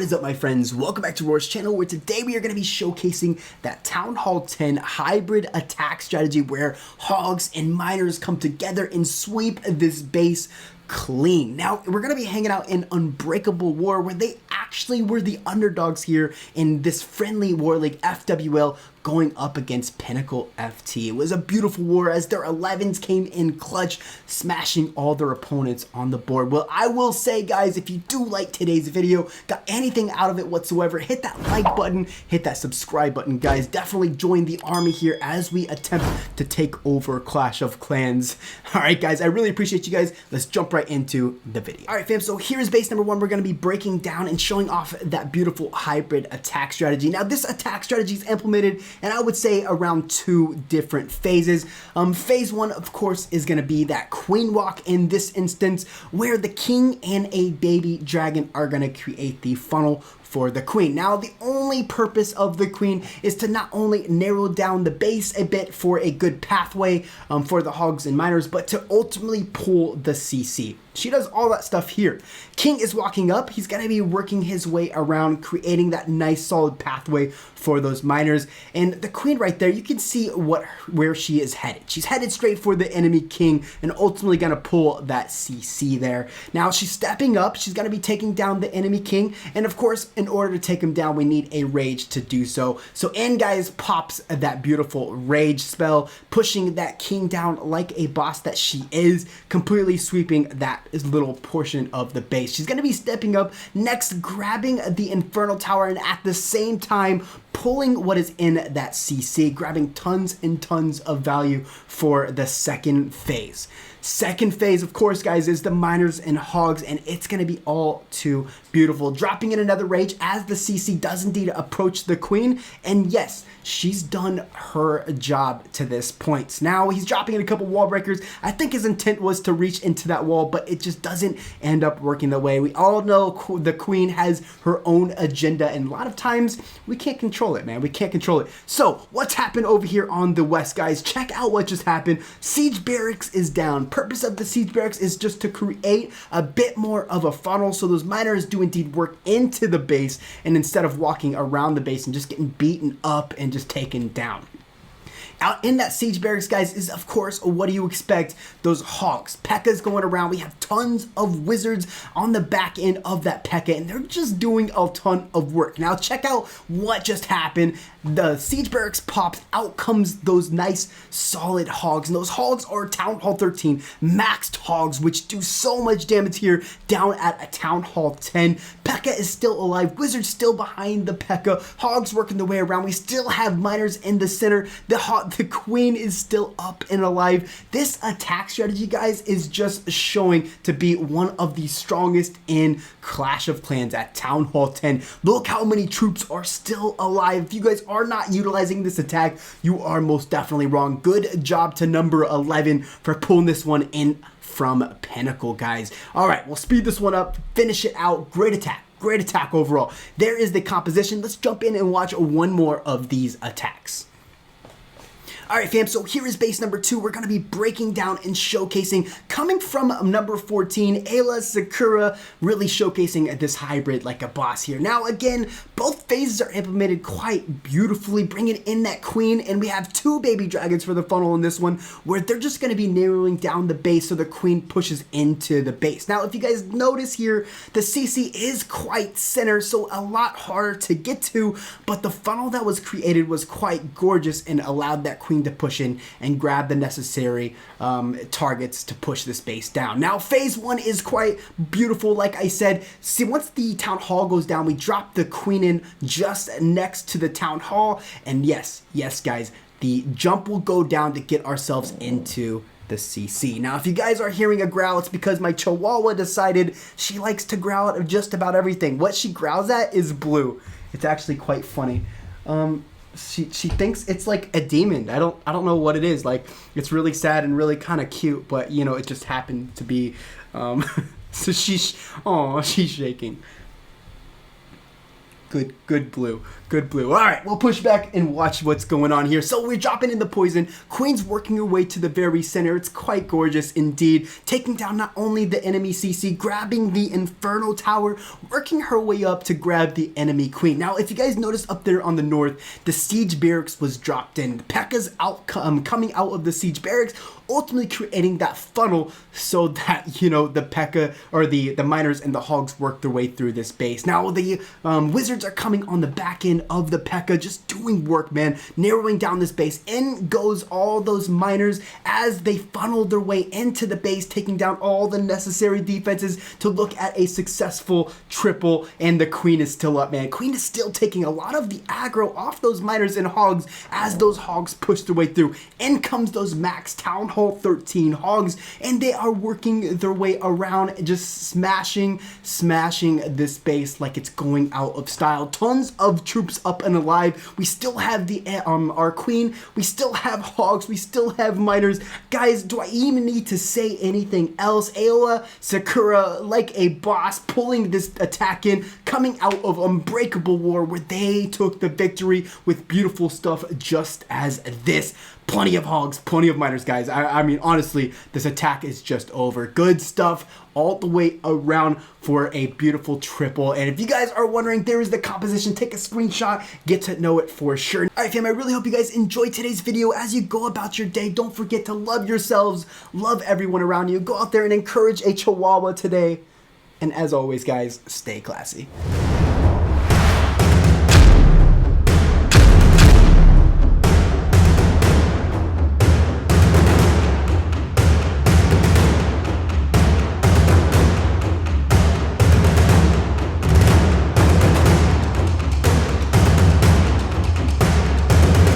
What is up, my friends? Welcome back to Roar's channel, where today we are going to be showcasing that Town Hall 10 hybrid attack strategy where hogs and miners come together and sweep this base clean. Now, we're going to be hanging out in Unbreakable War, where they actually were the underdogs here in this friendly war league, FWL, going up against Pinnacle FT. It was a beautiful war as their 11s came in clutch, smashing all their opponents on the board. Well, I will say, guys, if you do like today's video, got anything out of it whatsoever, hit that like button, hit that subscribe button, guys. Definitely join the army here as we attempt to take over Clash of Clans. All right, guys, I really appreciate you guys. Let's jump right into the video. All right, fam, so here's base number 1. We're going to be breaking down and showing off that beautiful hybrid attack strategy. Now, this attack strategy is implemented, and I would say around 2 different phases. Phase 1, of course, is going to be that queen walk in this instance, where the king and a baby dragon are going to create the funnel for the queen. Now, the only purpose of the queen is to not only narrow down the base a bit for a good pathway for the hogs and miners, but to ultimately pull the CC. She does all that stuff here. King is walking up. He's going to be working his way around, creating that nice solid pathway for those miners. And the queen right there, you can see where she is headed. She's headed straight for the enemy king and ultimately going to pull that CC there. Now, she's stepping up. She's going to be taking down the enemy king. And of course, in order to take him down, we need a rage to do so. So in, guys, pops that beautiful rage spell, pushing that king down like a boss that she is, completely sweeping that little portion of the base. She's going to be stepping up next, grabbing the Infernal Tower, and at the same time pulling what is in that CC, grabbing tons and tons of value for the second phase. Second phase, of course, guys, is the miners and hogs, and it's going to be all too beautiful. Dropping in another rage as the CC does indeed approach the queen, and yes, she's done her job to this point. Now, he's dropping in a couple wall breakers. I think his intent was to reach into that wall, but it just doesn't end up working that way. We all know the queen has her own agenda, and a lot of times we can't control it, man. We can't control it. So, what's happened over here on the west, guys? Check out what just happened. Siege Barracks is down. Purpose of the Siege Barracks is just to create a bit more of a funnel so those miners do indeed work into the base, and instead of walking around the base and just getting beaten up and just taken down. Out in that Siege Barracks, guys, is, of course, what do you expect? Those hogs. P.E.K.K.A.'s going around. We have tons of wizards on the back end of that P.E.K.K.A., and they're just doing a ton of work. Now, check out what just happened. The Siege Barracks pops. Out comes those nice, solid hogs, and those hogs are Town Hall 13 maxed hogs, which do so much damage here down at a Town Hall 10. P.E.K.K.A. is still alive. Wizards still behind the P.E.K.K.A. Hogs working their way around. We still have miners in the center. The queen is still up and alive. This attack strategy, guys, is just showing to be one of the strongest in Clash of Clans at Town Hall 10. Look how many troops are still alive. If you guys are not utilizing this attack, you are most definitely wrong. Good job to number 11 for pulling this one in from Pinnacle, guys. All right, we'll speed this one up, finish it out. Great attack. Great attack overall. There is the composition. Let's jump in and watch one more of these attacks. Alright, fam, so here is base number 2. We're going to be breaking down and showcasing, coming from number 14, Ayla Sakura, really showcasing this hybrid like a boss here. Now, again, both phases are implemented quite beautifully, bringing in that queen, and we have 2 baby dragons for the funnel in this one, where they're just going to be narrowing down the base so the queen pushes into the base. Now, if you guys notice here, the CC is quite center, so a lot harder to get to, but the funnel that was created was quite gorgeous and allowed that queen to push in and grab the necessary targets to push this base down. Now, phase 1 is quite beautiful, like I said. See, once the town hall goes down, we drop the queen in just next to the town hall, and yes, guys, the jump will go down to get ourselves into the CC. Now, if you guys are hearing a growl, it's because my Chihuahua decided she likes to growl at just about everything. What she growls at is blue. It's actually quite funny. She thinks it's like a demon. I don't know what it is. Like, it's really sad and really kind of cute, but you know, it just happened to be so she's shaking. Good blue. Good blue. All right, we'll push back and watch what's going on here. So we're dropping in the poison. Queen's working her way to the very center. It's quite gorgeous indeed. Taking down not only the enemy CC, grabbing the Inferno Tower, working her way up to grab the enemy queen. Now, if you guys notice up there on the north, the siege barracks was dropped in. P.E.K.K.A's coming out of the siege barracks, ultimately creating that funnel so that, you know, the P.E.K.K.A or the miners and the hogs work their way through this base. Now, the wizards are coming on the back end of the P.E.K.K.A, just doing work, man, narrowing down this base. In goes all those miners as they funnel their way into the base, taking down all the necessary defenses to look at a successful triple, and the queen is still up, man. Queen is still taking a lot of the aggro off those miners and hogs as those hogs push their way through. In comes those max Town Hall 13 hogs, and they are working their way around, just smashing this base like it's going out of style. Tons of troops up and alive. We still have the our queen, we still have hogs, we still have miners. Guys, do I even need to say anything else? Aoya Sakura, like a boss, pulling this attack in, coming out of Unbreakable War where they took the victory with beautiful stuff just as this. Plenty of hogs, plenty of miners, guys. I mean, honestly, this attack is just over. Good stuff all the way around for a beautiful triple. And if you guys are wondering, there is the composition. Take a screenshot, get to know it for sure. All right, fam, I really hope you guys enjoyed today's video. As you go about your day, don't forget to love yourselves, love everyone around you. Go out there and encourage a chihuahua today. And as always, guys, stay classy.